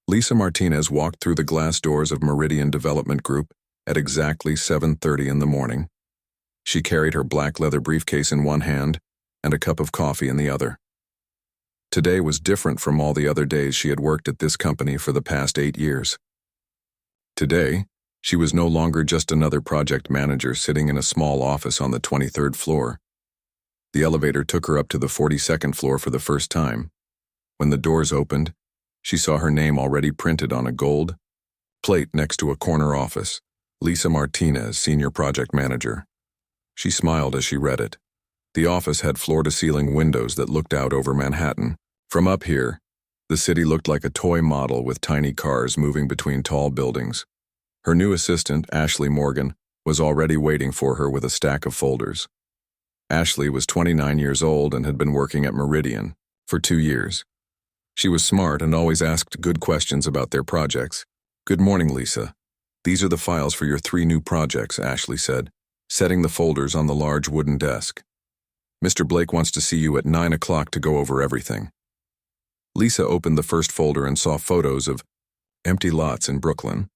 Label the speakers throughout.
Speaker 1: Lisa Martinez walked through the glass doors of Meridian Development Group at exactly 7:30 in the morning. She carried her black leather briefcase in one hand and a cup of coffee in the other. Today was different from all the other days she had worked at this company for the past 8 years. Today, she was no longer just another project manager sitting in a small office on the 23rd floor. The elevator took her up to the 42nd floor for the first time. When the doors opened, she saw her name already printed on a gold plate next to a corner office, Lisa Martinez, Senior Project Manager. She smiled as she read it. The office had floor-to-ceiling windows that looked out over Manhattan. From up here, the city looked like a toy model with tiny cars moving between tall buildings. Her new assistant, Ashley Morgan, was already waiting for her with a stack of folders. Ashley was 29 years old and had been working at Meridian for 2 years. She was smart and always asked good questions about their projects. "Good morning, Lisa. These are the files for your 3 new projects," Ashley said, setting the folders on the large wooden desk. "Mr. Blake wants to see you at 9 o'clock to go over everything." Lisa opened the first folder and saw photos of empty lots in Brooklyn.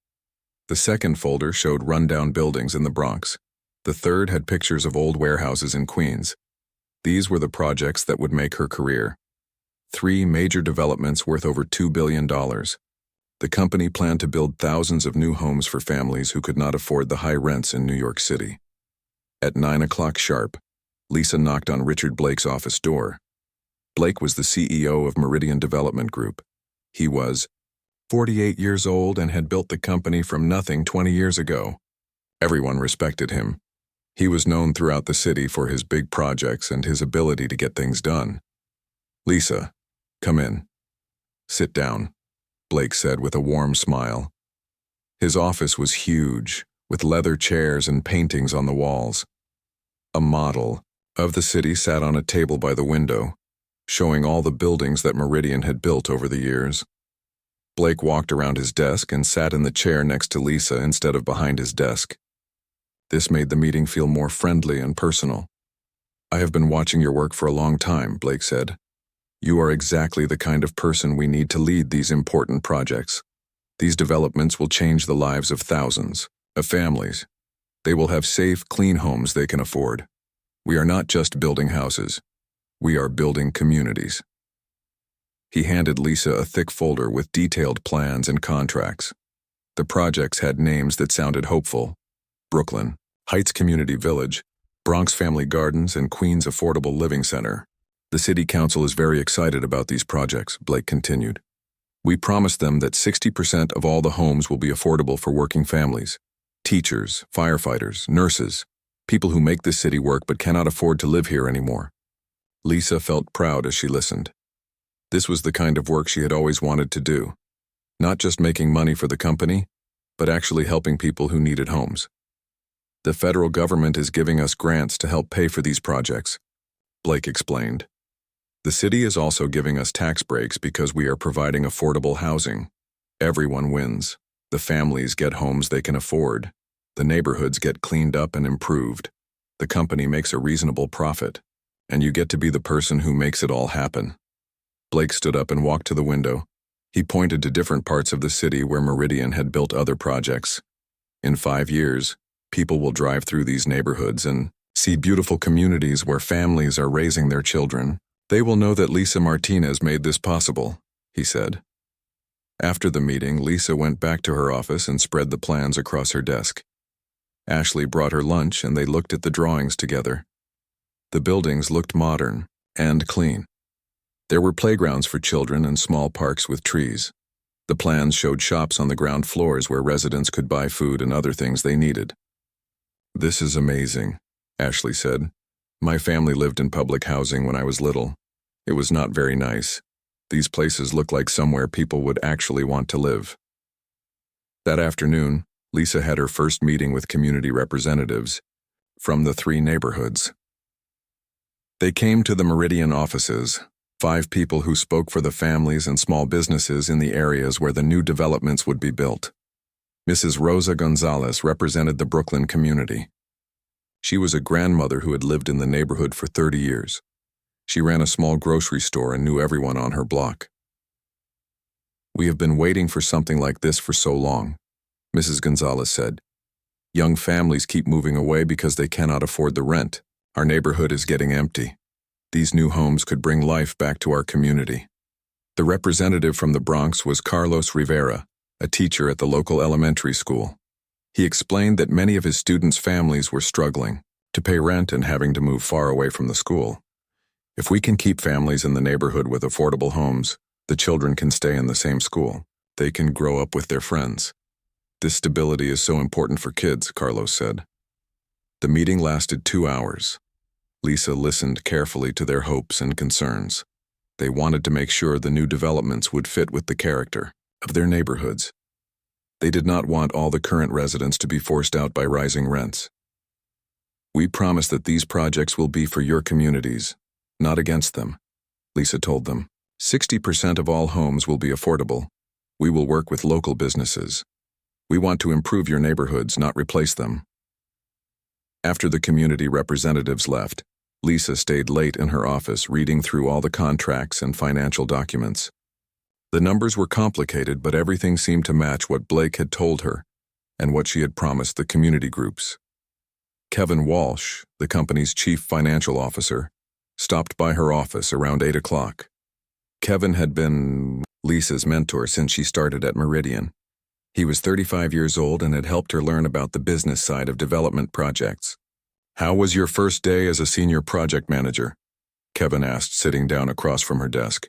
Speaker 1: The second folder showed rundown buildings in the Bronx. The third had pictures of old warehouses in Queens. These were the projects that would make her career. 3 major developments worth over $2 billion. The company planned to build thousands of new homes for families who could not afford the high rents in New York City. At 9 o'clock sharp, Lisa knocked on Richard Blake's office door. Blake was the CEO of Meridian Development Group. He was 48 years old and had built the company from nothing 20 years ago. Everyone respected him. He was known throughout the city for his big projects and his ability to get things done. "Lisa, come in. Sit down," Blake said with a warm smile. His office was huge, with leather chairs and paintings on the walls. A model of the city sat on a table by the window, showing all the buildings that Meridian had built over the years. Blake walked around his desk and sat in the chair next to Lisa instead of behind his desk. This made the meeting feel more friendly and personal. "I have been watching your work for a long time," Blake said. "You are exactly the kind of person we need to lead these important projects. These developments will change the lives of thousands of families. They will have safe, clean homes they can afford. We are not just building houses. We are building communities." He handed Lisa a thick folder with detailed plans and contracts. The projects had names that sounded hopeful: Brooklyn Heights Community Village, Bronx Family Gardens, and Queens Affordable Living Center. "The City Council is very excited about these projects," Blake continued. "We promised them that 60% of all the homes will be affordable for working families. Teachers, firefighters, nurses, people who make this city work but cannot afford to live here anymore." Lisa felt proud as she listened. This was the kind of work she had always wanted to do. Not just making money for the company, but actually helping people who needed homes. "The federal government is giving us grants to help pay for these projects," Blake explained. "The city is also giving us tax breaks because we are providing affordable housing. Everyone wins. The families get homes they can afford. The neighborhoods get cleaned up and improved. The company makes a reasonable profit. And you get to be the person who makes it all happen." Blake stood up and walked to the window. He pointed to different parts of the city where Meridian had built other projects. "In 5 years, people will drive through these neighborhoods and see beautiful communities where families are raising their children. They will know that Lisa Martinez made this possible," he said. After the meeting, Lisa went back to her office and spread the plans across her desk. Ashley brought her lunch and they looked at the drawings together. The buildings looked modern and clean. There were playgrounds for children and small parks with trees. The plans showed shops on the ground floors where residents could buy food and other things they needed. "This is amazing," Ashley said. "My family lived in public housing when I was little. It was not very nice. These places look like somewhere people would actually want to live." That afternoon, Lisa had her first meeting with community representatives from the 3 neighborhoods. They came to the Meridian offices, 5 people who spoke for the families and small businesses in the areas where the new developments would be built. Mrs. Rosa Gonzalez represented the Brooklyn community. She was a grandmother who had lived in the neighborhood for 30 years. She ran a small grocery store and knew everyone on her block. We have been waiting for something like this for so long, Mrs. Gonzalez said. Young families keep moving away because they cannot afford the rent. Our neighborhood is getting empty. These new homes could bring life back to our community. The representative from the Bronx was Carlos Rivera, a teacher at the local elementary school. He explained that many of his students' families were struggling to pay rent and having to move far away from the school. If we can keep families in the neighborhood with affordable homes, the children can stay in the same school. They can grow up with their friends. This stability is so important for kids, Carlos said. The meeting lasted 2 hours. Lisa listened carefully to their hopes and concerns. They wanted to make sure the new developments would fit with the character of their neighborhoods. They did not want all the current residents to be forced out by rising rents. We promise that these projects will be for your communities, not against them, Lisa told them. 60% of all homes will be affordable. We will work with local businesses. We want to improve your neighborhoods, not replace them. After the community representatives left, Lisa stayed late in her office reading through all the contracts and financial documents. The numbers were complicated, but everything seemed to match what Blake had told her and what she had promised the community groups. Kevin Walsh, the company's chief financial officer, stopped by her office around 8 o'clock. Kevin had been Lisa's mentor since she started at Meridian. He was 35 years old and had helped her learn about the business side of development projects. "How was your first day as a senior project manager?" Kevin asked, sitting down across from her desk.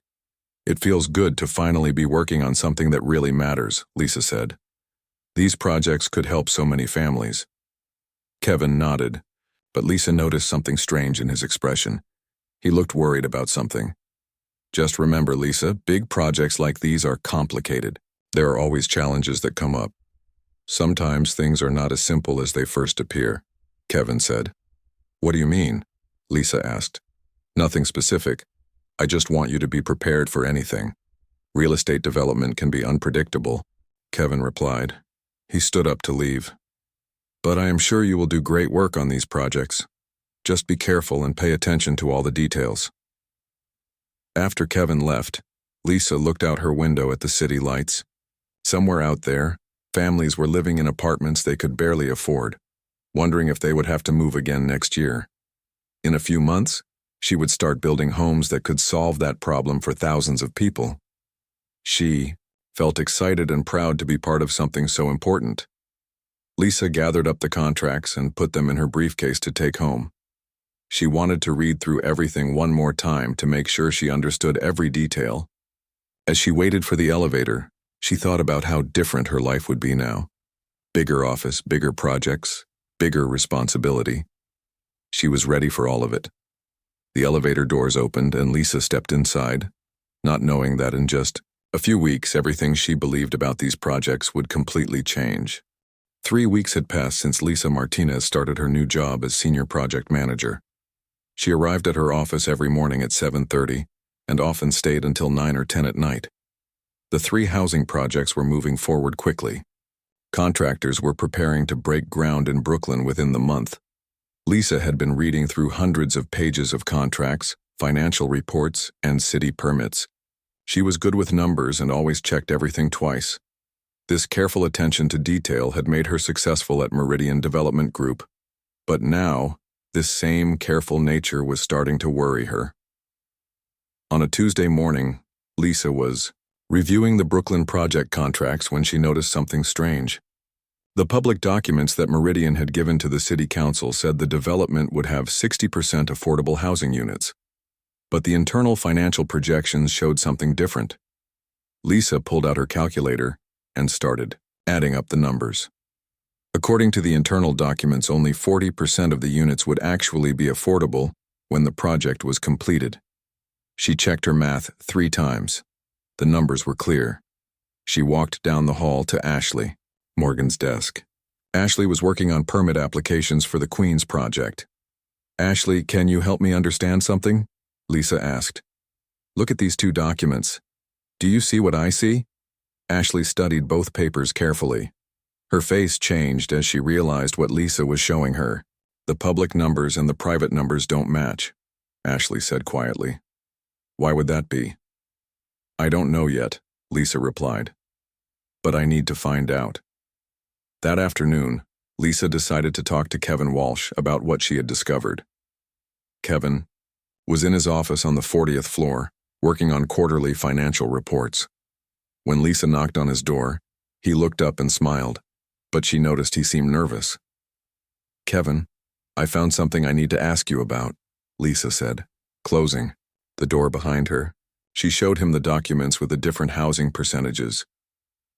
Speaker 1: "It feels good to finally be working on something that really matters," Lisa said. "These projects could help so many families." Kevin nodded, but Lisa noticed something strange in his expression. He looked worried about something. "Just remember, Lisa, big projects like these are complicated. There are always challenges that come up. Sometimes things are not as simple as they first appear," Kevin said. "What do you mean?" Lisa asked. "Nothing specific. I just want you to be prepared for anything. Real estate development can be unpredictable," Kevin replied. He stood up to leave. "But I am sure you will do great work on these projects. Just be careful and pay attention to all the details." After Kevin left, Lisa looked out her window at the city lights. Somewhere out there, families were living in apartments they could barely afford, wondering if they would have to move again next year. In a few months, she would start building homes that could solve that problem for thousands of people. She felt excited and proud to be part of something so important. Lisa gathered up the contracts and put them in her briefcase to take home. She wanted to read through everything one more time to make sure she understood every detail. As she waited for the elevator, she thought about how different her life would be now. Bigger office, bigger projects, bigger responsibility. She was ready for all of it. The elevator doors opened and Lisa stepped inside, not knowing that in just a few weeks everything she believed about these projects would completely change. 3 weeks had passed since Lisa Martinez started her new job as senior project manager. She arrived at her office every morning at 7:30 and often stayed until 9 or 10 at night. The 3 housing projects were moving forward quickly. Contractors were preparing to break ground in Brooklyn within the month. Lisa had been reading through hundreds of pages of contracts, financial reports, and city permits. She was good with numbers and always checked everything twice. This careful attention to detail had made her successful at Meridian Development Group. But now, this same careful nature was starting to worry her. On a Tuesday morning, Lisa was reviewing the Brooklyn project contracts when she noticed something strange. The public documents that Meridian had given to the city council said the development would have 60% affordable housing units. But the internal financial projections showed something different. Lisa pulled out her calculator and started adding up the numbers. According to the internal documents, only 40% of the units would actually be affordable when the project was completed. She checked her math 3 times. The numbers were clear. She walked down the hall to Ashley, Morgan's desk. Ashley was working on permit applications for the Queens project. "Ashley, can you help me understand something?" Lisa asked. "Look at these 2 documents. Do you see what I see?" Ashley studied both papers carefully. Her face changed as she realized what Lisa was showing her. "The public numbers and the private numbers don't match," Ashley said quietly. "Why would that be?" "I don't know yet," Lisa replied. But I need to find out. That afternoon, Lisa decided to talk to Kevin Walsh about what she had discovered. Kevin was in his office on the 40th floor, working on quarterly financial reports. When Lisa knocked on his door, he looked up and smiled, but she noticed he seemed nervous. "Kevin, I found something I need to ask you about," Lisa said, closing the door behind her. She showed him the documents with the different housing percentages.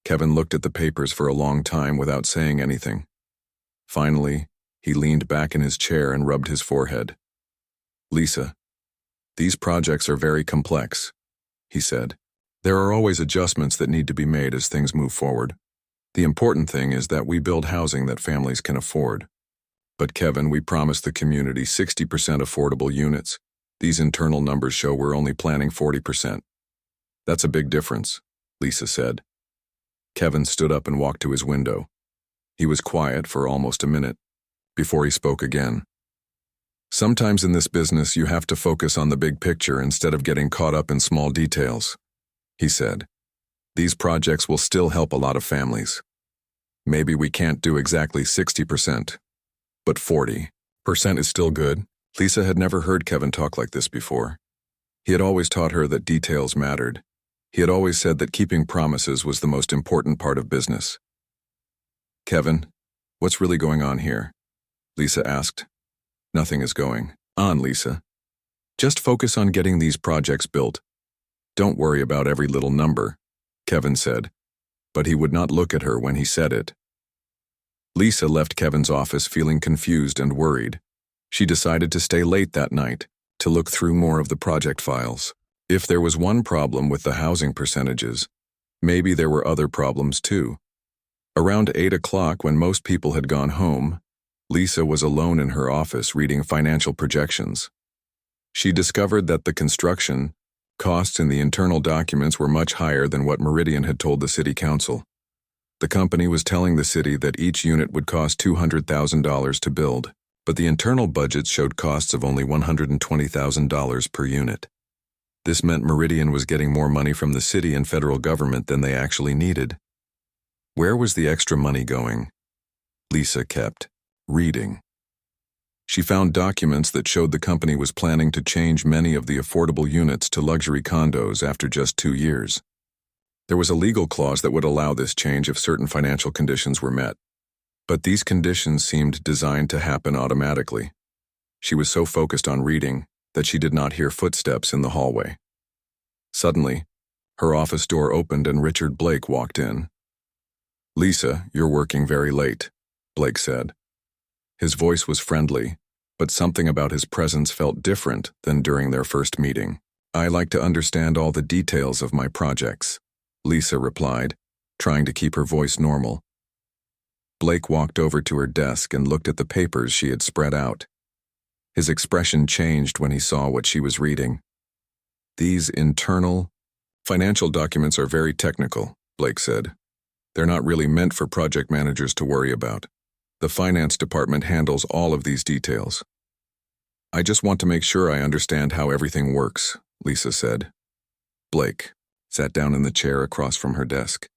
Speaker 1: Kevin looked at the papers for a long time without saying anything. Finally, he leaned back in his chair and rubbed his forehead. "Lisa, these projects are very complex," he said. "There are always adjustments that need to be made as things move forward. The important thing is that we build housing that families can afford. But Kevin, we promised the community 60% affordable units. These internal numbers show we're only planning 40%. That's a big difference," Lisa said. Kevin stood up and walked to his window. He was quiet for almost a minute before he spoke again. "Sometimes in this business you have to focus on the big picture instead of getting caught up in small details," he said. "These projects will still help a lot of families. Maybe we can't do exactly 60%, but 40% is still good." Lisa had never heard Kevin talk like this before. He had always taught her that details mattered. He had always said that keeping promises was the most important part of business. "Kevin, what's really going on here?" Lisa asked. "Nothing is going on, Lisa. Just focus on getting these projects built. Don't worry about every little number," Kevin said, but he would not look at her when he said it. Lisa left Kevin's office feeling confused and worried. She decided to stay late that night to look through more of the project files. If there was one problem with the housing percentages, maybe there were other problems too. Around 8 o'clock, when most people had gone home, Lisa was alone in her office reading financial projections. She discovered that the construction costs in the internal documents were much higher than what Meridian had told the city council. The company was telling the city that each unit would cost $200,000 to build, but the internal budgets showed costs of only $120,000 per unit. This meant Meridian was getting more money from the city and federal government than they actually needed. Where was the extra money going? Lisa kept reading. She found documents that showed the company was planning to change many of the affordable units to luxury condos after just 2 years. There was a legal clause that would allow this change if certain financial conditions were met. But these conditions seemed designed to happen automatically. She was so focused on reading that she did not hear footsteps in the hallway. Suddenly, her office door opened and Richard Blake walked in. "Lisa, you're working very late," Blake said. His voice was friendly, but something about his presence felt different than during their first meeting. "I like to understand all the details of my projects," Lisa replied, trying to keep her voice normal. Blake walked over to her desk and looked at the papers she had spread out. His expression changed when he saw what she was reading. "These internal financial documents are very technical," Blake said. "They're not really meant for project managers to worry about. The finance department handles all of these details." "I just want to make sure I understand how everything works," Lisa said. Blake sat down in the chair across from her desk.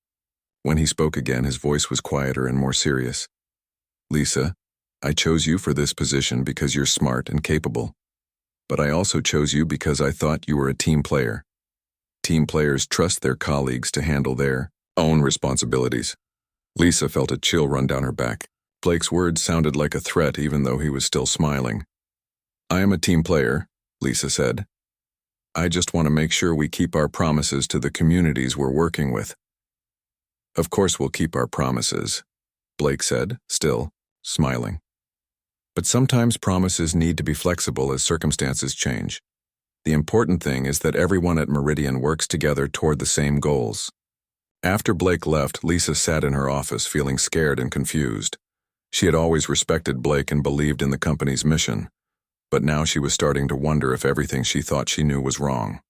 Speaker 1: When he spoke again, his voice was quieter and more serious. "Lisa, I chose you for this position because you're smart and capable. But I also chose you because I thought you were a team player. Team players trust their colleagues to handle their own responsibilities." Lisa felt a chill run down her back. Blake's words sounded like a threat even though he was still smiling. "I am a team player," Lisa said. "I just want to make sure we keep our promises to the communities we're working with." "Of course we'll keep our promises," Blake said, still smiling. "But sometimes promises need to be flexible as circumstances change. The important thing is that everyone at Meridian works together toward the same goals." After Blake left, Lisa sat in her office feeling scared and confused. She had always respected Blake and believed in the company's mission, but now she was starting to wonder if everything she thought she knew was wrong.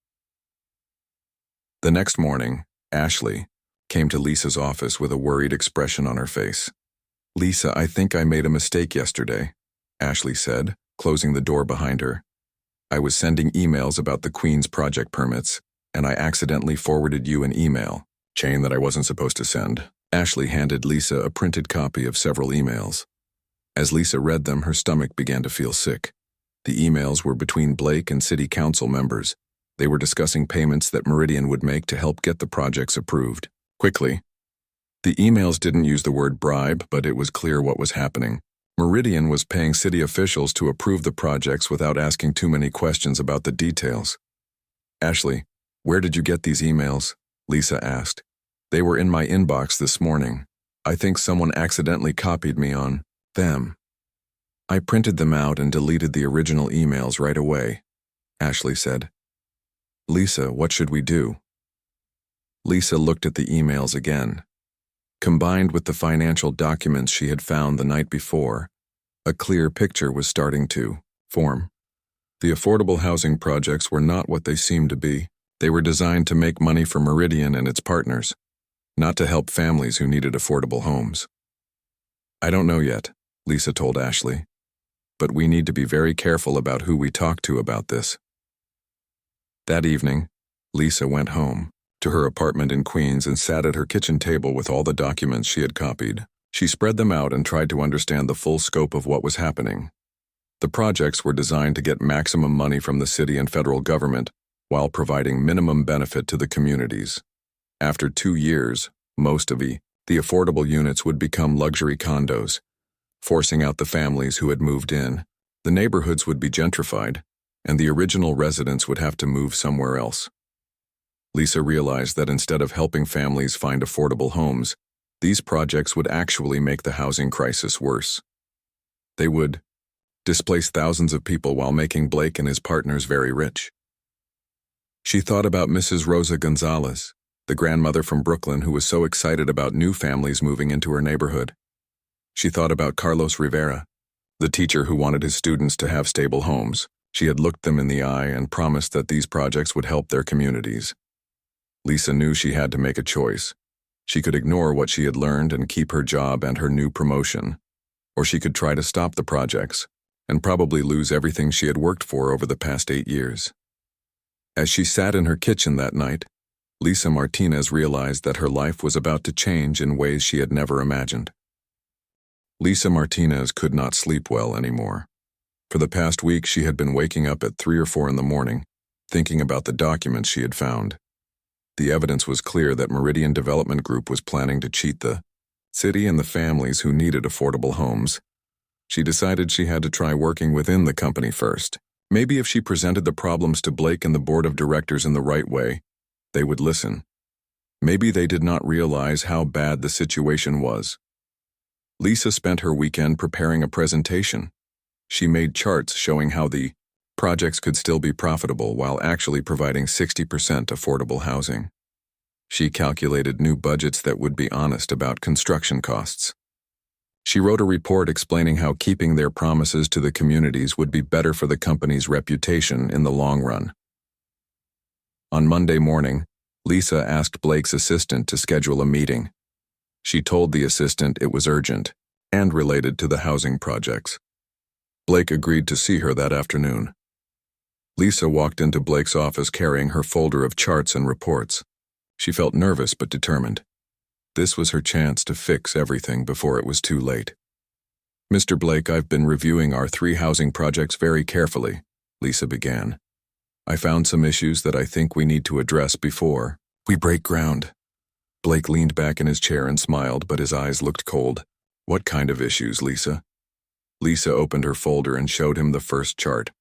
Speaker 1: The next morning, Ashley came to Lisa's office with a worried expression on her face. "Lisa, I think I made a mistake yesterday," Ashley said, closing the door behind her. "I was sending emails about the Queen's project permits, and I accidentally forwarded you an email." chain that I wasn't supposed to send. Ashley handed Lisa a printed copy of several emails. As Lisa read them, her stomach began to feel sick. The emails were between Blake and city council members. They were discussing payments that Meridian would make to help get the projects approved. Quickly, the emails didn't use the word bribe, but it was clear what was happening. Meridian was paying city officials to approve the projects without asking too many questions about the details. Ashley, where did you get these emails? Lisa asked. They were in my inbox this morning. I think someone accidentally copied me on them. I printed them out and deleted the original emails right away, Ashley said. Lisa, what should we do? Lisa looked at the emails again. Combined with the financial documents she had found the night before, a clear picture was starting to form. The affordable housing projects were not what they seemed to be. They were designed to make money for Meridian and its partners, not to help families who needed affordable homes. I don't know yet, Lisa told Ashley, but we need to be very careful about who we talk to about this. That evening, Lisa went home to her apartment in Queens and sat at her kitchen table with all the documents she had copied. She spread them out and tried to understand the full scope of what was happening. The projects were designed to get maximum money from the city and federal government while providing minimum benefit to the communities. After 2 years, most of the affordable units would become luxury condos, forcing out the families who had moved in. The neighborhoods would be gentrified, and the original residents would have to move somewhere else. Lisa realized that instead of helping families find affordable homes, these projects would actually make the housing crisis worse. They would displace thousands of people while making Blake and his partners very rich. She thought about Mrs. Rosa Gonzalez, the grandmother from Brooklyn who was so excited about new families moving into her neighborhood. She thought about Carlos Rivera, the teacher who wanted his students to have stable homes. She had looked them in the eye and promised that these projects would help their communities. Lisa knew she had to make a choice. She could ignore what she had learned and keep her job and her new promotion, or she could try to stop the projects and probably lose everything she had worked for over the past 8 years. As she sat in her kitchen that night, Lisa Martinez realized that her life was about to change in ways she had never imagined. Lisa Martinez could not sleep well anymore. For the past week, she had been waking up at 3 or 4 in the morning, thinking about the documents she had found. The evidence was clear that Meridian Development Group was planning to cheat the city and the families who needed affordable homes. She decided she had to try working within the company first. Maybe if she presented the problems to Blake and the board of directors in the right way, they would listen. Maybe they did not realize how bad the situation was. Lisa spent her weekend preparing a presentation. She made charts showing how the projects could still be profitable while actually providing 60% affordable housing. She calculated new budgets that would be honest about construction costs. She wrote a report explaining how keeping their promises to the communities would be better for the company's reputation in the long run. On Monday morning, Lisa asked Blake's assistant to schedule a meeting. She told the assistant it was urgent and related to the housing projects. Blake agreed to see her that afternoon. Lisa walked into Blake's office carrying her folder of charts and reports. She felt nervous but determined. This was her chance to fix everything before it was too late. Mr. Blake, I've been reviewing our 3 housing projects very carefully, Lisa began. I found some issues that I think we need to address before we break ground. Blake leaned back in his chair and smiled, but his eyes looked cold. What kind of issues, Lisa? Lisa opened her folder and showed him the first chart.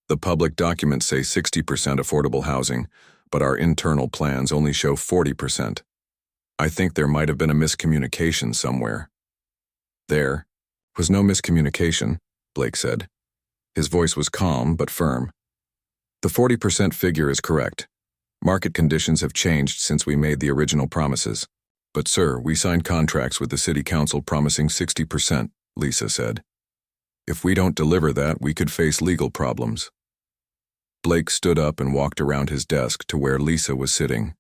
Speaker 1: The public documents say 60% affordable housing, but our internal plans only show 40%. I think there might have been a miscommunication somewhere. There was no miscommunication, Blake said. His voice was calm but firm. The 40% figure is correct. Market conditions have changed since we made the original promises. But sir, we signed contracts with the city council promising 60%, Lisa said. If we don't deliver that, we could face legal problems. Blake stood up and walked around his desk to where Lisa was sitting.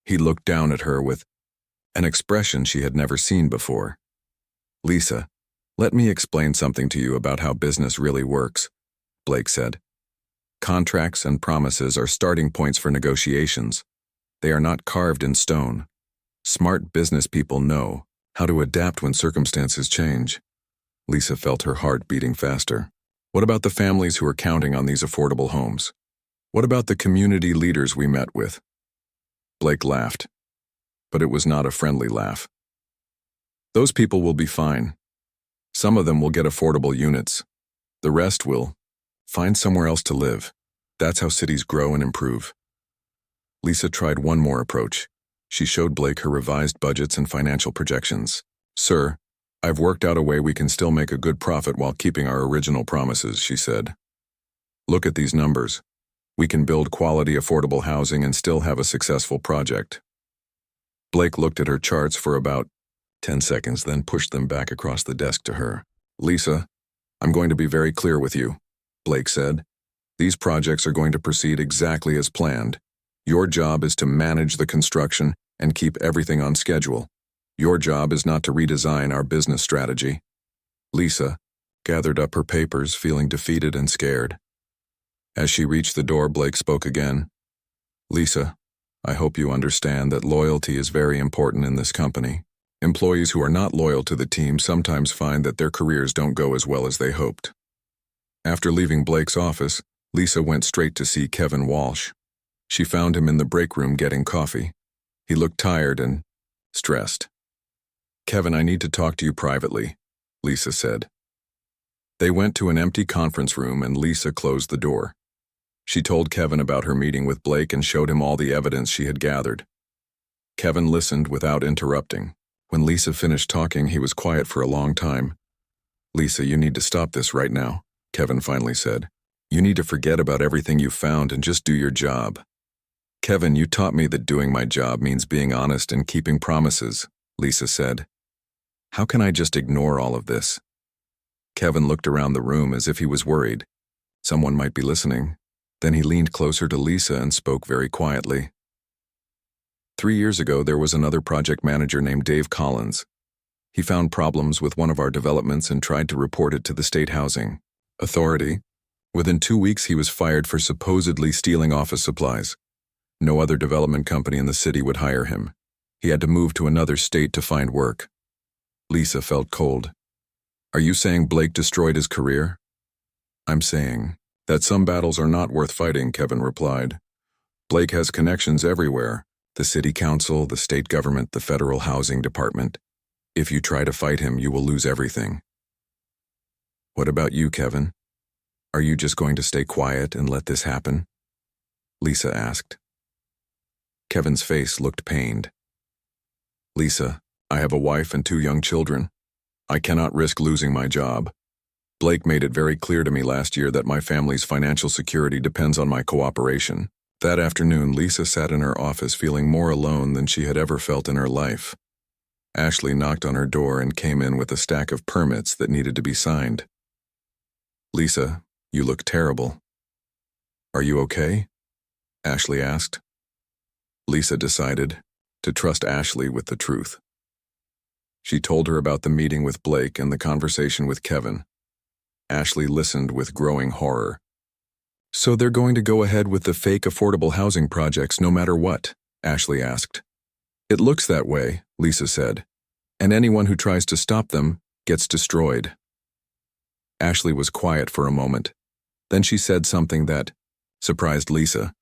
Speaker 1: He looked down at her with an expression she had never seen before. Lisa, let me explain something to you about how business really works, Blake said. Contracts and promises are starting points for negotiations. They are not carved in stone. Smart business people know how to adapt when circumstances change. Lisa felt her heart beating faster. What about the families who are counting on these affordable homes? What about the community leaders we met with? Blake laughed, but it was not a friendly laugh. Those people will be fine. Some of them will get affordable units. The rest will find somewhere else to live. That's how cities grow and improve. Lisa tried one more approach. She showed Blake her revised budgets and financial projections. "Sir, I've worked out a way we can still make a good profit while keeping our original promises," she said. "Look at these numbers. We can build quality, affordable housing and still have a successful project." Blake looked at her charts for about 10 seconds, then pushed them back across the desk to her. "Lisa, I'm going to be very clear with you," Blake said. "These projects are going to proceed exactly as planned. Your job is to manage the construction and keep everything on schedule. Your job is not to redesign our business strategy." Lisa gathered up her papers, feeling defeated and scared. As she reached the door, Blake spoke again. "Lisa, I hope you understand that loyalty is very important in this company. Employees who are not loyal to the team sometimes find that their careers don't go as well as they hoped." After leaving Blake's office, Lisa went straight to see Kevin Walsh. She found him in the break room getting coffee. He looked tired and stressed. "Kevin, I need to talk to you privately," Lisa said. They went to an empty conference room and Lisa closed the door. She told Kevin about her meeting with Blake and showed him all the evidence she had gathered. Kevin listened without interrupting. When Lisa finished talking, he was quiet for a long time. "Lisa, you need to stop this right now," Kevin finally said. "You need to forget about everything you found and just do your job." "Kevin, you taught me that doing my job means being honest and keeping promises," Lisa said. "How can I just ignore all of this?" Kevin looked around the room as if he was worried. Someone might be listening. Then he leaned closer to Lisa and spoke very quietly. 3 years ago, there was another project manager named Dave Collins. He found problems with one of our developments and tried to report it to the state housing authority. Within 2 weeks, he was fired for supposedly stealing office supplies. No other development company in the city would hire him. He had to move to another state to find work. Lisa felt cold. "Are you saying Blake destroyed his career?" "I'm saying that some battles are not worth fighting," Kevin replied. "Blake has connections everywhere. The city council, the state government, the federal housing department. If you try to fight him, you will lose everything." "What about you, Kevin? Are you just going to stay quiet and let this happen?" Lisa asked. Kevin's face looked pained. "Lisa, I have a wife and 2 young children. I cannot risk losing my job. Blake made it very clear to me last year that my family's financial security depends on my cooperation." That afternoon, Lisa sat in her office feeling more alone than she had ever felt in her life. Ashley knocked on her door and came in with a stack of permits that needed to be signed. "Lisa, you look terrible." "Are you okay?" Ashley asked. Lisa decided to trust Ashley with the truth. She told her about the meeting with Blake and the conversation with Kevin. Ashley listened with growing horror. "So they're going to go ahead with the fake affordable housing projects no matter what?" Ashley asked. "It looks that way," Lisa said. "And anyone who tries to stop them gets destroyed." Ashley was quiet for a moment. Then she said something that surprised Lisa.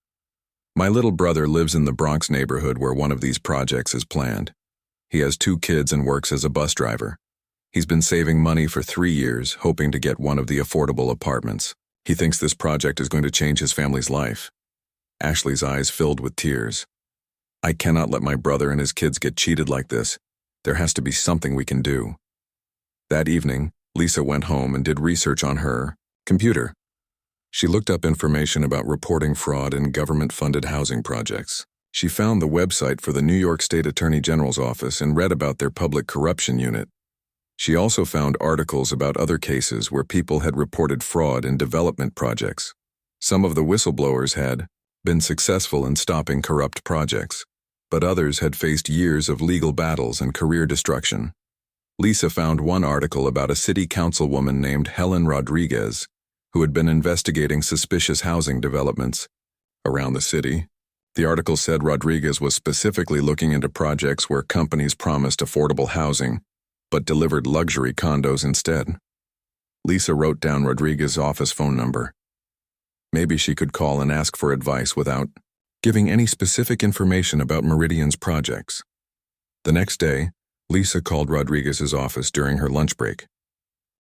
Speaker 1: "My little brother lives in the Bronx neighborhood where one of these projects is planned. He has 2 kids and works as a bus driver. He's been saving money for 3 years, hoping to get one of the affordable apartments. He thinks this project is going to change his family's life." Ashley's eyes filled with tears. "I cannot let my brother and his kids get cheated like this. There has to be something we can do." That evening, Lisa went home and did research on her computer. She looked up information about reporting fraud in government-funded housing projects. She found the website for the New York State Attorney General's office and read about their public corruption unit. She also found articles about other cases where people had reported fraud in development projects. Some of the whistleblowers had been successful in stopping corrupt projects, but others had faced years of legal battles and career destruction. Lisa found one article about a city councilwoman named Helen Rodriguez, who had been investigating suspicious housing developments around the city. The article said Rodriguez was specifically looking into projects where companies promised affordable housing, but delivered luxury condos instead. Lisa wrote down Rodriguez's office phone number. Maybe she could call and ask for advice without giving any specific information about Meridian's projects. The next day, Lisa called Rodriguez's office during her lunch break.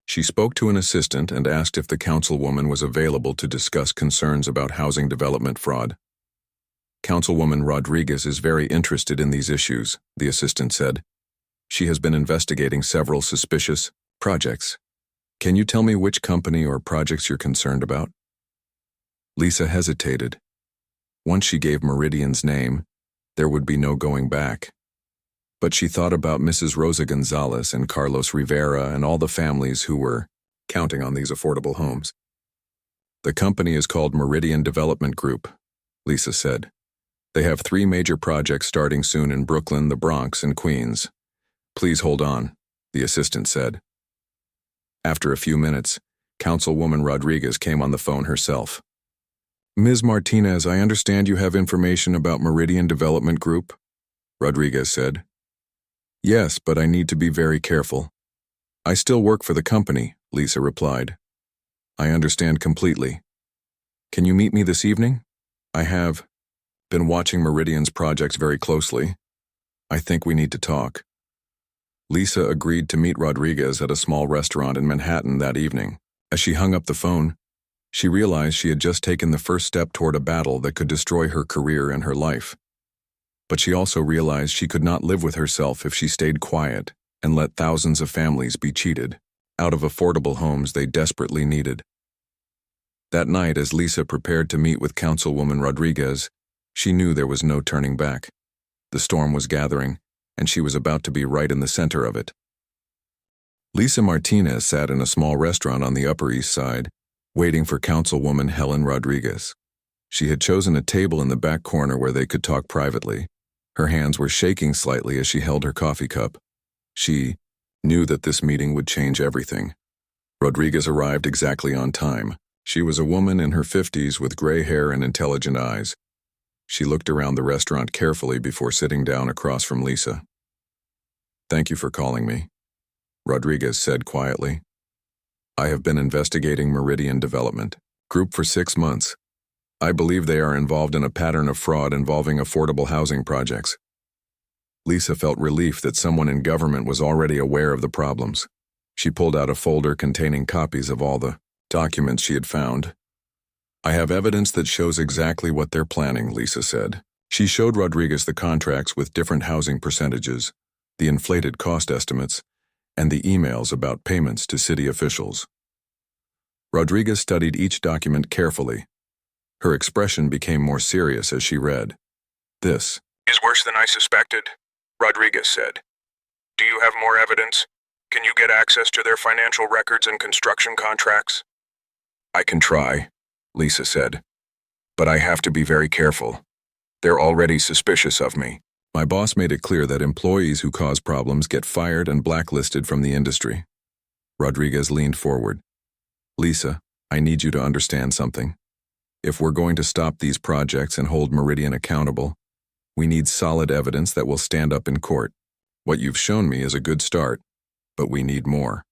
Speaker 1: She spoke to an assistant and asked if the councilwoman was available to discuss concerns about housing development fraud. Councilwoman Rodriguez is very interested in these issues, the assistant said. She has been investigating several suspicious projects. Can you tell me which company or projects you're concerned about? Lisa hesitated. Once she gave Meridian's name, there would be no going back. But she thought about Mrs. Rosa Gonzalez and Carlos Rivera and all the families who were counting on these affordable homes. The company is called Meridian Development Group, Lisa said. They have 3 major projects starting soon in Brooklyn, the Bronx, and Queens. Please hold on, the assistant said. After a few minutes, Councilwoman Rodriguez came on the phone herself. Ms. Martinez, I understand you have information about Meridian Development Group, Rodriguez said. Yes, but I need to be very careful. I still work for the company, Lisa replied. I understand completely. Can you meet me this evening? I have been watching Meridian's projects very closely. I think we need to talk. Lisa agreed to meet Rodriguez at a small restaurant in Manhattan that evening. As she hung up the phone, she realized she had just taken the first step toward a battle that could destroy her career and her life. But she also realized she could not live with herself if she stayed quiet and let thousands of families be cheated out of affordable homes they desperately needed. That night, as Lisa prepared to meet with Councilwoman Rodriguez, she knew there was no turning back. The storm was gathering, and she was about to be right in the center of it. Lisa Martinez sat in a small restaurant on the Upper East Side, waiting for Councilwoman Helen Rodriguez. She had chosen a table in the back corner where they could talk privately. Her hands were shaking slightly as she held her coffee cup. She knew that this meeting would change everything. Rodriguez arrived exactly on time. She was a woman in her 50s with gray hair and intelligent eyes. She looked around the restaurant carefully before sitting down across from Lisa. Thank you for calling me, Rodriguez said quietly. I have been investigating Meridian Development Group for 6 months. I believe they are involved in a pattern of fraud involving affordable housing projects. Lisa felt relief that someone in government was already aware of the problems. She pulled out a folder containing copies of all the documents she had found. I have evidence that shows exactly what they're planning, Lisa said. She showed Rodriguez the contracts with different housing percentages, the inflated cost estimates, and the emails about payments to city officials. Rodriguez studied each document carefully. Her expression became more serious as she read. This
Speaker 2: is worse than I suspected, Rodriguez said. Do you have more evidence? Can you get access to their financial records and construction contracts?
Speaker 1: I can try, Lisa said. But I have to be very careful. They're already suspicious of me. My boss made it clear that employees who cause problems get fired and blacklisted from the industry. Rodriguez leaned forward. Lisa, I need you to understand something. If we're going to stop these projects and hold Meridian accountable, we need solid evidence that will stand up in court. What you've shown me is a good start, but we need more.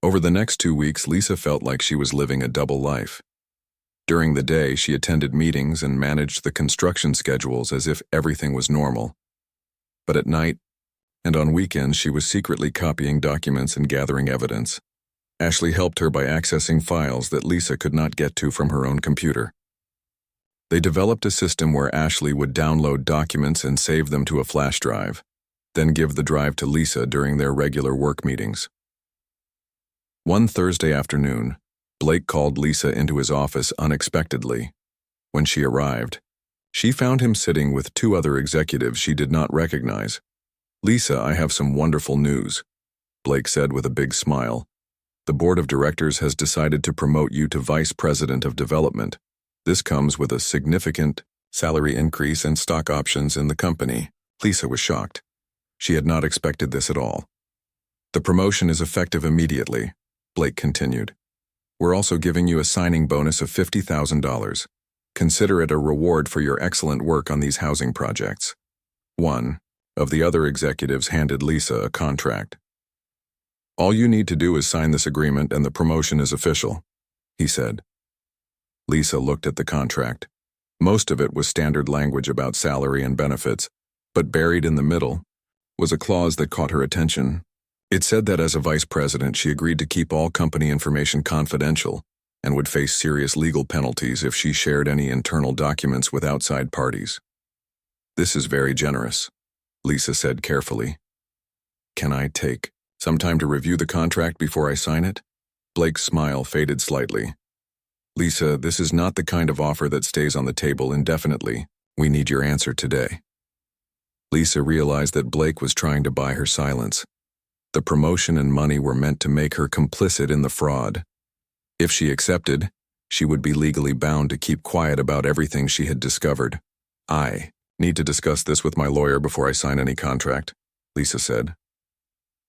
Speaker 1: Over the next 2 weeks, Lisa felt like she was living a double life. During the day, she attended meetings and managed the construction schedules as if everything was normal. But at night and on weekends, she was secretly copying documents and gathering evidence. Ashley helped her by accessing files that Lisa could not get to from her own computer. They developed a system where Ashley would download documents and save them to a flash drive, then give the drive to Lisa during their regular work meetings. One Thursday afternoon, Blake called Lisa into his office unexpectedly. When she arrived, she found him sitting with 2 other executives she did not recognize. Lisa, I have some wonderful news, Blake said with a big smile. The board of directors has decided to promote you to vice president of development. This comes with a significant salary increase and stock options in the company. Lisa was shocked. She had not expected this at all. The promotion is effective immediately, Blake continued. We're also giving you a signing bonus of $50,000. Consider it a reward for your excellent work on these housing projects. One of the other executives handed Lisa a contract. All you need to do is sign this agreement and the promotion is official, he said. Lisa looked at the contract. Most of it was standard language about salary and benefits, but buried in the middle was a clause that caught her attention. It said that as a vice president, she agreed to keep all company information confidential and would face serious legal penalties if she shared any internal documents with outside parties. This is very generous, Lisa said carefully. Can I take some time to review the contract before I sign it? Blake's smile faded slightly. Lisa, this is not the kind of offer that stays on the table indefinitely. We need your answer today. Lisa realized that Blake was trying to buy her silence. The promotion and money were meant to make her complicit in the fraud. If she accepted, she would be legally bound to keep quiet about everything she had discovered. I need to discuss this with my lawyer before I sign any contract, Lisa said.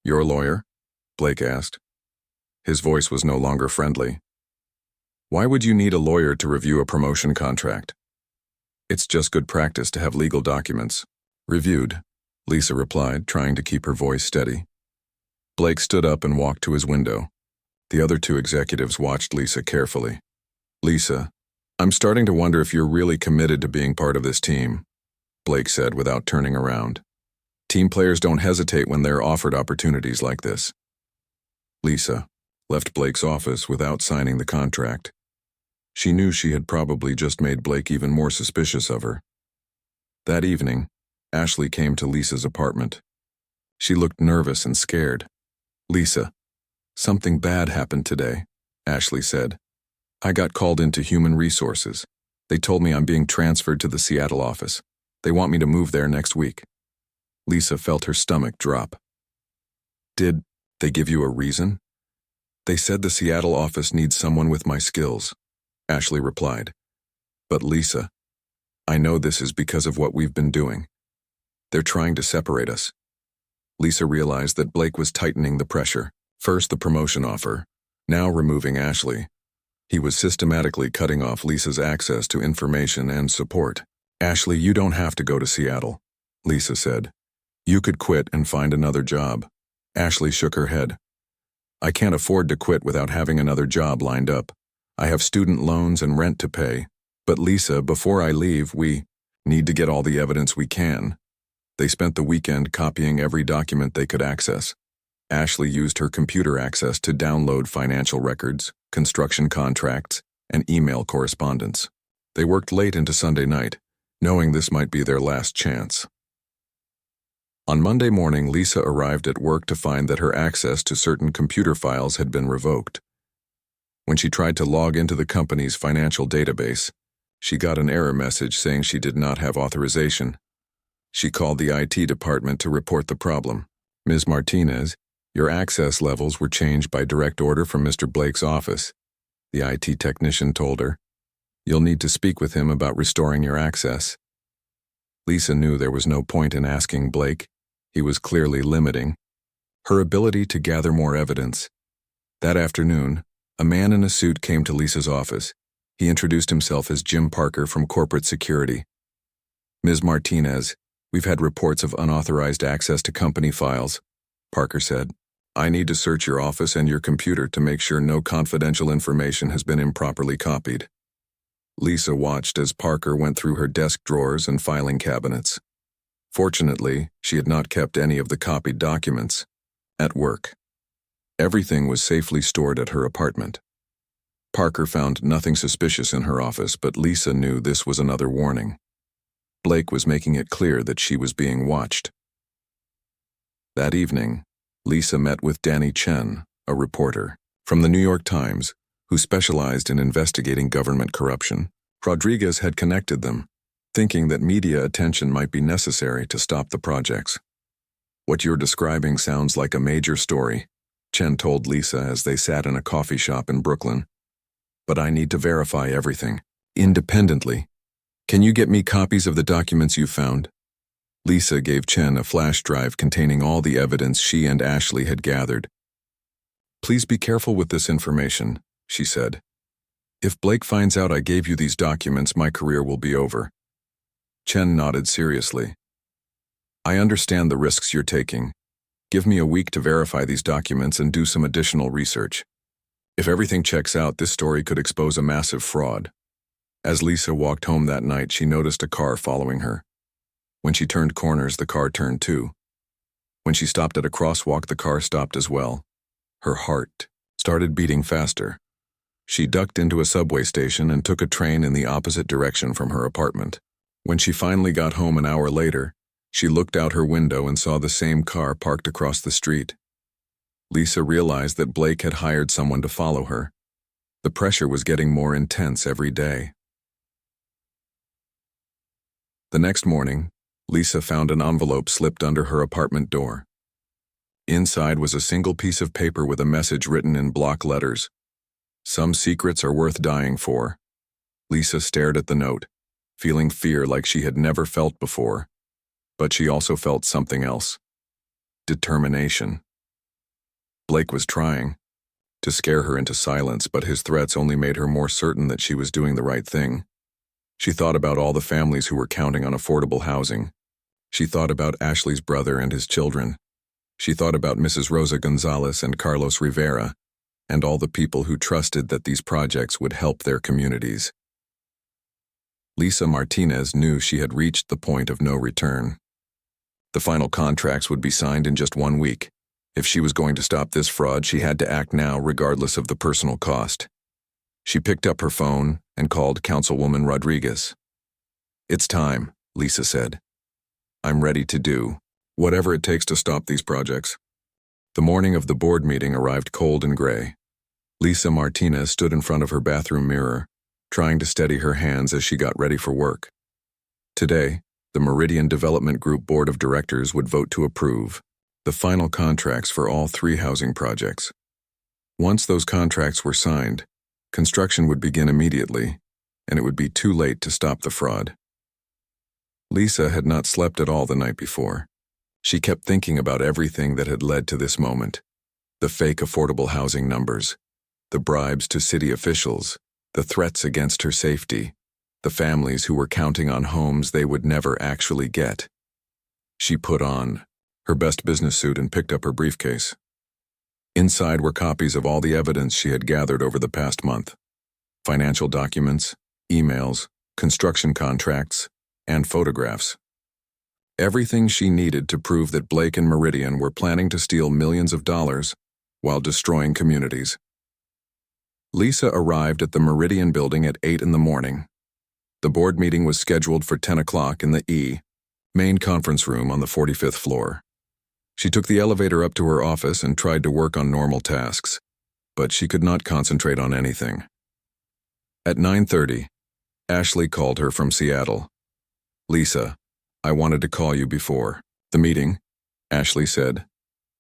Speaker 1: Your lawyer? Blake asked. His voice was no longer friendly. Why would you need a lawyer to review a promotion contract? It's just good practice to have legal documents reviewed, Lisa replied, trying to keep her voice steady. Blake stood up and walked to his window. The other two executives watched Lisa carefully. Lisa, I'm starting to wonder if you're really committed to being part of this team, Blake said without turning around. Team players don't hesitate when they're offered opportunities like this. Lisa left Blake's office without signing the contract. She knew she had probably just made Blake even more suspicious of her. That evening, Ashley came to Lisa's apartment. She looked nervous and scared. Lisa, something bad happened today, Ashley said. I got called into Human Resources. They told me I'm being transferred to the Seattle office. They want me to move there next week. Lisa felt her stomach drop. Did they give you a reason? They said the Seattle office needs someone with my skills, Ashley replied. But Lisa, I know this is because of what we've been doing. They're trying to separate us. Lisa realized that Blake was tightening the pressure. First the promotion offer, now removing Ashley. He was systematically cutting off Lisa's access to information and support. Ashley, you don't have to go to Seattle, Lisa said. You could quit and find another job. Ashley shook her head. I can't afford to quit without having another job lined up. I have student loans and rent to pay. But Lisa, before I leave, we need to get all the evidence we can. They spent the weekend copying every document they could access. Ashley used her computer access to download financial records, construction contracts, and email correspondence. They worked late into Sunday night, knowing this might be their last chance. On Monday morning, Lisa arrived at work to find that her access to certain computer files had been revoked. When she tried to log into the company's financial database, she got an error message saying she did not have authorization. She called the IT department to report the problem. Ms. Martinez, your access levels were changed by direct order from Mr. Blake's office, the IT technician told her. You'll need to speak with him about restoring your access. Lisa knew there was no point in asking Blake. He was clearly limiting her ability to gather more evidence. That afternoon, a man in a suit came to Lisa's office. He introduced himself as Jim Parker from Corporate Security. Ms. Martinez, we've had reports of unauthorized access to company files, Parker said. I need to search your office and your computer to make sure no confidential information has been improperly copied. Lisa watched as Parker went through her desk drawers and filing cabinets. Fortunately, she had not kept any of the copied documents at work. Everything was safely stored at her apartment. Parker found nothing suspicious in her office, but Lisa knew this was another warning. Blake was making it clear that she was being watched. That evening, Lisa met with Danny Chen, a reporter from the New York Times, who specialized in investigating government corruption. Rodriguez had connected them, thinking that media attention might be necessary to stop the projects. What you're describing sounds like a major story, Chen told Lisa as they sat in a coffee shop in Brooklyn. But I need to verify everything, independently. Can you get me copies of the documents you found? Lisa gave Chen a flash drive containing all the evidence she and Ashley had gathered. Please be careful with this information, she said. If Blake finds out I gave you these documents, my career will be over. Chen nodded seriously. I understand the risks you're taking. Give me a week to verify these documents and do some additional research. If everything checks out, this story could expose a massive fraud. As Lisa walked home that night, she noticed a car following her. When she turned corners, the car turned too. When she stopped at a crosswalk, the car stopped as well. Her heart started beating faster. She ducked into a subway station and took a train in the opposite direction from her apartment. When she finally got home an hour later, she looked out her window and saw the same car parked across the street. Lisa realized that Blake had hired someone to follow her. The pressure was getting more intense every day. The next morning, Lisa found an envelope slipped under her apartment door. Inside was a single piece of paper with a message written in block letters. Some secrets are worth dying for. Lisa stared at the note, feeling fear like she had never felt before. But she also felt something else. Determination. Blake was trying to scare her into silence, but his threats only made her more certain that she was doing the right thing. She thought about all the families who were counting on affordable housing. She thought about Ashley's brother and his children. She thought about Mrs. Rosa Gonzalez and Carlos Rivera, and all the people who trusted that these projects would help their communities. Lisa Martinez knew she had reached the point of no return. The final contracts would be signed in just 1 week. If she was going to stop this fraud, she had to act now, regardless of the personal cost. She picked up her phone and called Councilwoman Rodriguez. It's time, Lisa said. I'm ready to do whatever it takes to stop these projects. The morning of the board meeting arrived cold and gray. Lisa Martinez stood in front of her bathroom mirror, trying to steady her hands as she got ready for work. Today, the Meridian Development Group Board of Directors would vote to approve the final contracts for all 3 housing projects. Once those contracts were signed, construction would begin immediately, and it would be too late to stop the fraud. Lisa had not slept at all the night before. She kept thinking about everything that had led to this moment. The fake affordable housing numbers, the bribes to city officials, the threats against her safety, the families who were counting on homes they would never actually get. She put on her best business suit and picked up her briefcase. Inside were copies of all the evidence she had gathered over the past month: financial documents, emails, construction contracts, and photographs. Everything she needed to prove that Blake and Meridian were planning to steal millions of dollars while destroying communities. Lisa arrived at the Meridian building at 8 in the morning. The board meeting was scheduled for 10 o'clock in the main conference room on the 45th floor. She took the elevator up to her office and tried to work on normal tasks, but she could not concentrate on anything. At 9:30, Ashley called her from Seattle. Lisa, I wanted to call you before the meeting, Ashley said.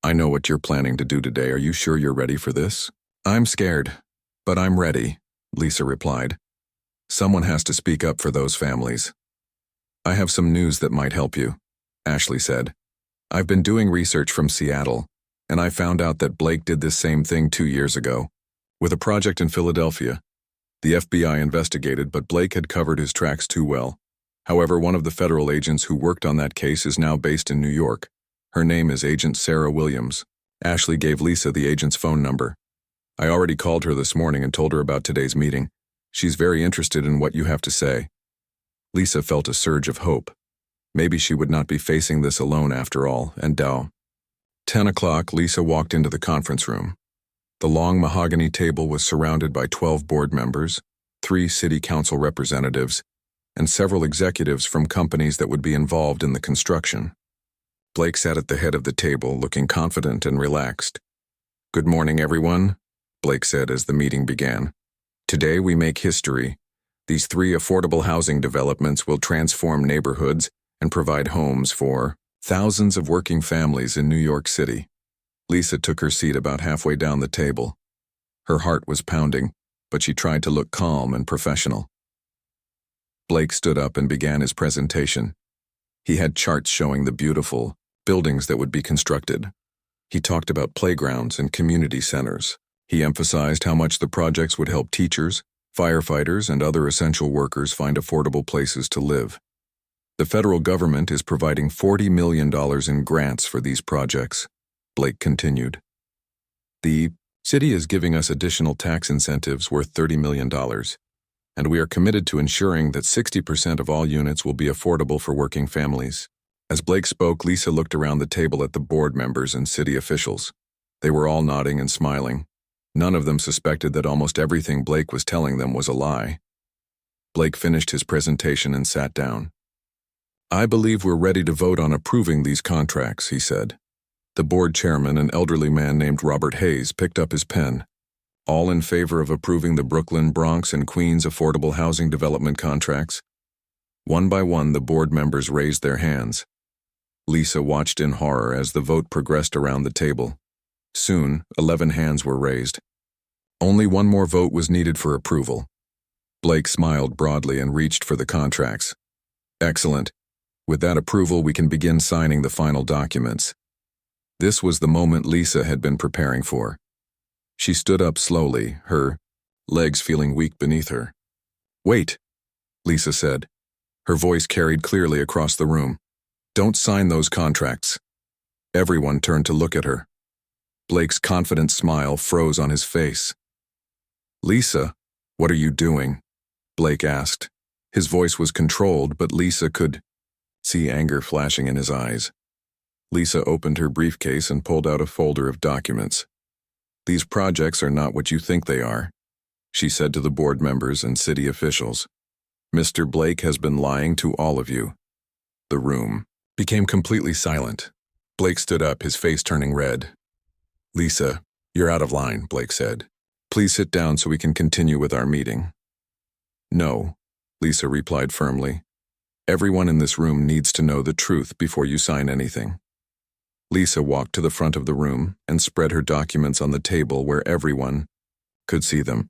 Speaker 1: I know what you're planning to do today. Are you sure you're ready for this? I'm scared, but I'm ready, Lisa replied. Someone has to speak up for those families. I have some news that might help you, Ashley said. I've been doing research from Seattle, and I found out that Blake did this same thing 2 years ago, with a project in Philadelphia. The FBI investigated, but Blake had covered his tracks too well. However, one of the federal agents who worked on that case is now based in New York. Her name is Agent Sarah Williams. Ashley gave Lisa the agent's phone number. I already called her this morning and told her about today's meeting. She's very interested in what you have to say. Lisa felt a surge of hope. Maybe she would not be facing this alone after all, and 10 o'clock, Lisa walked into the conference room. The long mahogany table was surrounded by 12 board members, 3 city council representatives, and several executives from companies that would be involved in the construction. Blake sat at the head of the table, looking confident and relaxed. Good morning, everyone, Blake said as the meeting began. Today we make history. These 3 affordable housing developments will transform neighborhoods and provide homes for thousands of working families in New York City. Lisa took her seat about halfway down the table. Her heart was pounding, but she tried to look calm and professional. Blake stood up and began his presentation. He had charts showing the beautiful buildings that would be constructed. He talked about playgrounds and community centers. He emphasized how much the projects would help teachers, Firefighters and other essential workers find affordable places to live. The federal government is providing $40 million in grants for these projects, Blake continued. The city is giving us additional tax incentives worth $30 million, and we are committed to ensuring that 60% of all units will be affordable for working families. As Blake spoke, Lisa looked around the table at the board members and city officials. They were all nodding and smiling. None of them suspected that almost everything Blake was telling them was a lie. Blake finished his presentation and sat down. "I believe we're ready to vote on approving these contracts," he said. The board chairman, an elderly man named Robert Hayes, picked up his pen. "All in favor of approving the Brooklyn, Bronx, and Queens affordable housing development contracts?" One by one, the board members raised their hands. Lisa watched in horror as the vote progressed around the table. Soon, 11 hands were raised. Only one more vote was needed for approval. Blake smiled broadly and reached for the contracts. "Excellent. With that approval, we can begin signing the final documents." This was the moment Lisa had been preparing for. She stood up slowly, her legs feeling weak beneath her. "Wait," Lisa said. Her voice carried clearly across the room. "Don't sign those contracts." Everyone turned to look at her. Blake's confident smile froze on his face. "Lisa, what are you doing?" Blake asked. His voice was controlled, but Lisa could see anger flashing in his eyes. Lisa opened her briefcase and pulled out a folder of documents. "These projects are not what you think they are," she said to the board members and city officials. "Mr. Blake has been lying to all of you." The room became completely silent. Blake stood up, his face turning red. "Lisa, you're out of line," Blake said. "Please sit down so we can continue with our meeting." "No," Lisa replied firmly. "Everyone in this room needs to know the truth before you sign anything." Lisa walked to the front of the room and spread her documents on the table where everyone could see them.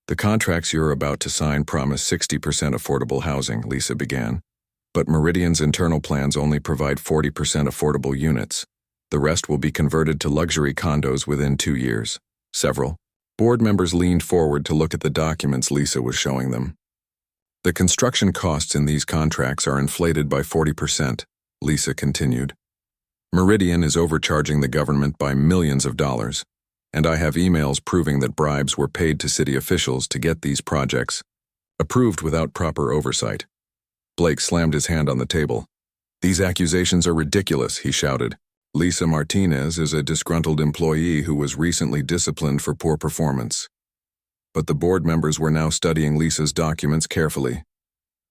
Speaker 1: "The contracts you're about to sign promise 60% affordable housing," Lisa began. "But Meridian's internal plans only provide 40% affordable units. The rest will be converted to luxury condos within 2 years." Several board members leaned forward to look at the documents Lisa was showing them. "The construction costs in these contracts are inflated by 40%, Lisa continued. "Meridian is overcharging the government by millions of dollars, and I have emails proving that bribes were paid to city officials to get these projects approved without proper oversight." Blake slammed his hand on the table. "These accusations are ridiculous," he shouted. "Lisa Martinez is a disgruntled employee who was recently disciplined for poor performance." But the board members were now studying Lisa's documents carefully.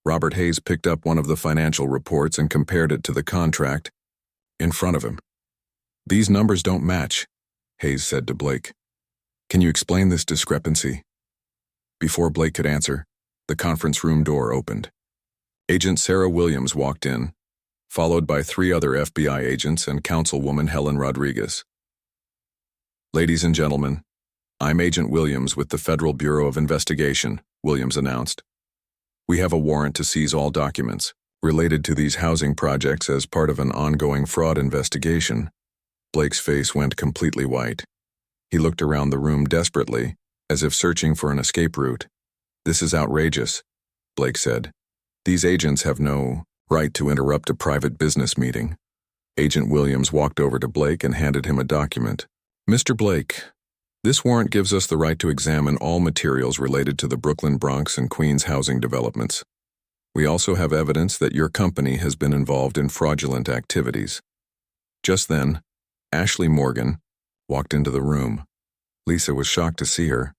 Speaker 1: Robert Hayes picked up one of the financial reports and compared it to the contract in front of him. "These numbers don't match," Hayes said to Blake. "Can you explain this discrepancy?" Before Blake could answer, the conference room door opened. Agent Sarah Williams walked in, followed by 3 other FBI agents and Councilwoman Helen Rodriguez. "Ladies and gentlemen, I'm Agent Williams with the Federal Bureau of Investigation," Williams announced. "We have a warrant to seize all documents related to these housing projects as part of an ongoing fraud investigation." Blake's face went completely white. He looked around the room desperately, as if searching for an escape route. "This is outrageous," Blake said. "These agents have no right to interrupt a private business meeting." Agent Williams walked over to Blake and handed him a document. "Mr. Blake, this warrant gives us the right to examine all materials related to the Brooklyn, Bronx, and Queens housing developments. We also have evidence that your company has been involved in fraudulent activities." Just then, Ashley Morgan walked into the room. Lisa was shocked to see her.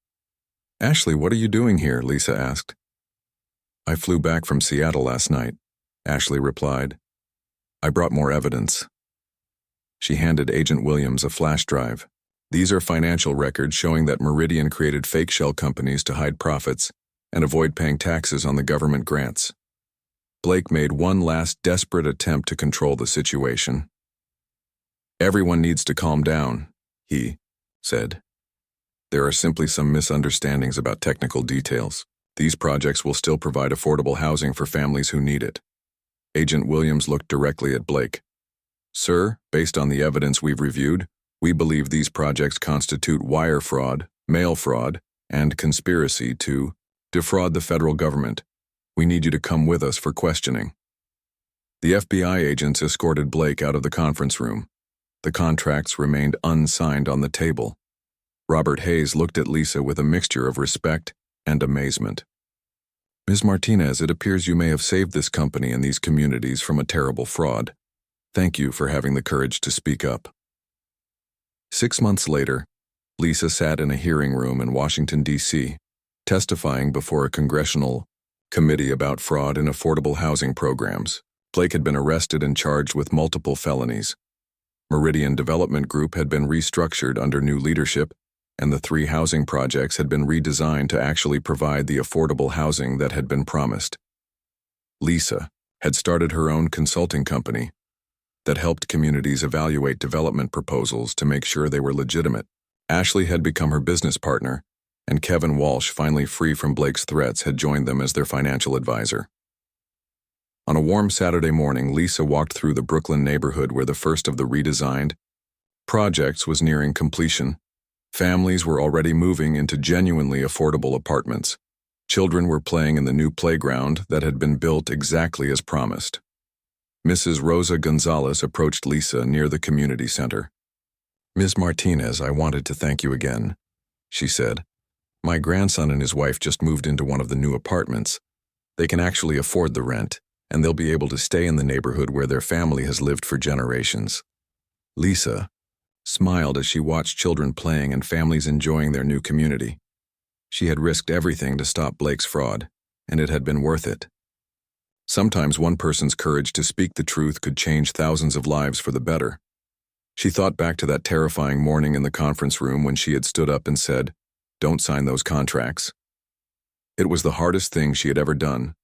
Speaker 1: "Ashley, what are you doing here?" Lisa asked. "I flew back from Seattle last night," Ashley replied. "I brought more evidence." She handed Agent Williams a flash drive. "These are financial records showing that Meridian created fake shell companies to hide profits and avoid paying taxes on the government grants." Blake made one last desperate attempt to control the situation. "Everyone needs to calm down," he said. "There are simply some misunderstandings about technical details. These projects will still provide affordable housing for families who need it." Agent Williams looked directly at Blake. "Sir, based on the evidence we've reviewed, we believe these projects constitute wire fraud, mail fraud, and conspiracy to defraud the federal government. We need you to come with us for questioning. The FBI agents escorted Blake out of the conference room. The contracts remained unsigned on the table. Robert Hayes looked at Lisa with a mixture of respect and amazement. Ms. Martinez, it appears you may have saved this company and these communities from a terrible fraud. Thank you for having the courage to speak up. 6 months later, Lisa sat in a hearing room in Washington, D.C., testifying before a congressional committee about fraud in affordable housing programs. Blake had been arrested and charged with multiple felonies. Meridian Development Group had been restructured under new leadership, and the 3 housing projects had been redesigned to actually provide the affordable housing that had been promised. Lisa had started her own consulting company that helped communities evaluate development proposals to make sure they were legitimate. Ashley had become her business partner, and Kevin Walsh, finally free from Blake's threats, had joined them as their financial advisor. On a warm Saturday morning, Lisa walked through the Brooklyn neighborhood where the first of the redesigned projects was nearing completion. Families were already moving into genuinely affordable apartments. Children were playing in the new playground that had been built exactly as promised. Mrs. Rosa Gonzalez approached Lisa near the community center. Ms. Martinez, I wanted to thank you again, she said. My grandson and his wife just moved into one of the new apartments. They can actually afford the rent, and they'll be able to stay in the neighborhood where their family has lived for generations. Lisa smiled as she watched children playing and families enjoying their new community. She had risked everything to stop Blake's fraud, and it had been worth it. Sometimes one person's courage to speak the truth could change thousands of lives for the better. She thought back to that terrifying morning in the conference room when she had stood up and said, "Don't sign those contracts." It was the hardest thing she had ever done,